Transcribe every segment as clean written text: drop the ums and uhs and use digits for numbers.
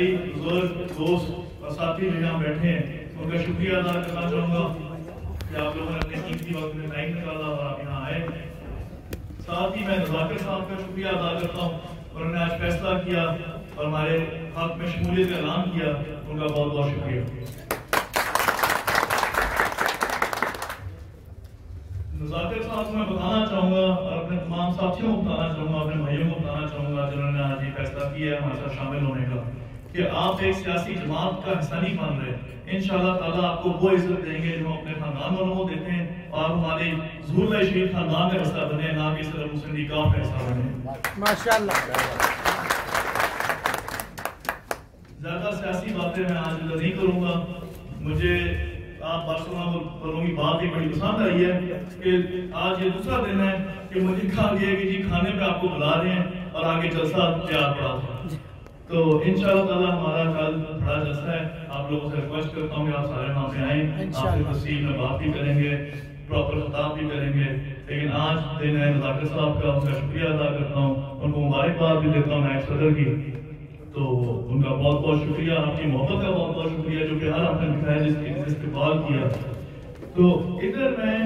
भाई बुजुर्ग दोस्त और साथी जो यहाँ बैठे हैं उनका शुक्रिया अदा करना चाहूँगा कि आप लोगों ने अपने कीमती वक्त में टाइम निकाला और आप यहाँ आए। साथ ही मैं नज़ाकिर साहब का शुक्रिया अदा करता हूँ, उन्होंने आज फैसला किया और हमारे हक में शमूलियत का ऐलान किया, उनका बहुत बहुत शुक्रिया। नज़ाकिर साहब को मैं बताना चाहूँगा और अपने तमाम साथियों को बताना चाहूँगा, अपने भाइयों को बताना चाहूँगा जिन्होंने आज ये फैसला किया है हमारे साथ शामिल होने का, कि आप एक सियासी जमात का हिस्सा नहीं बन रहे। इंशाअल्लाह ताला आपको वो इज्जत देंगे जो अपने खानदान वालों को देते हैं, और हमारे ज़ुहूर शहीद खानदान का हिस्सा बने, ना कि सिर्फ मुस्लिम लीग का हिस्सा बने। माशाअल्लाह। ज्यादा सियासी बातें मैं आज नहीं करूंगा। मुझे आप बादशाहों की बात ही बड़ी पसंद आई है कि आज ये दूसरा दिन है कि मुझे कहा गया कि जी खाने पे आपको बुला रहे हैं और आगे जलसा तैयार पड़ा था। तो इंशाअल्लाह ताला हमारा कल बड़ा जलसा है। आप लोगों से रिक्वेस्ट करता हूँ कि आप सारे वहाँ पे आए, आपसे तफसील में बात भी करेंगे, प्रॉपर खिताब भी करेंगे। लेकिन आज दिन है नज़ाकिर साहब का, उनका शुक्रिया अदा करता हूँ, उनको मुबारकबाद भी देता हूँ नायब सदर की। तो उनका बहुत बहुत शुक्रिया, आपकी मोहब्बत का बहुत बहुत शुक्रिया जो प्यार आपने दिखाया, जिसके इस्तेमाल किया। तो इधर मैं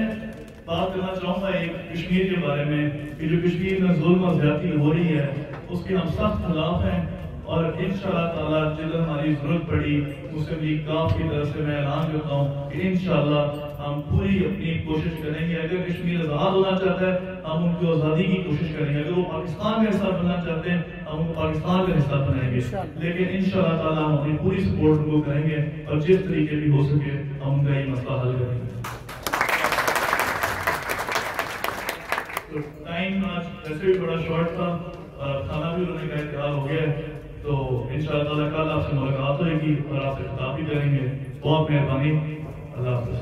बात करना चाहूँगा एक कश्मीर के बारे में कि जो कश्मीर में जुल्म और ज्यादती हो रही है उसके हम सख्त खिलाफ हैं, और इंशाअल्लाह ताला जब हमारी जरूरत पड़ी मुस्लिम लीग काफ की तरफ से मैं ऐलान करता हूँ कि इंशाअल्लाह हम पूरी अपनी कोशिश करेंगे। अगर कश्मीर आज़ाद होना चाहता है हम उनकी आज़ादी की कोशिश करेंगे, अगर वो पाकिस्तान का हिस्सा बनना चाहते हैं हम उनको पाकिस्तान का हिस्सा बनाएंगे, लेकिन इंशाअल्लाह ताला हम अपनी पूरी सपोर्ट उनको करेंगे और जिस तरीके भी हो सके हम उनका ये मसला हल करेंगे। तो टाइम आज वैसे भी बड़ा शॉर्ट था, खाना भी उन्होंने कहा तैयार हो गया है, तो इंशाअल्लाह ताला कल आपसे मुलाकात होगी और आपसे खिताब भी करेंगे। बहुत मेहरबानी, अल्लाह हाफ़िज़।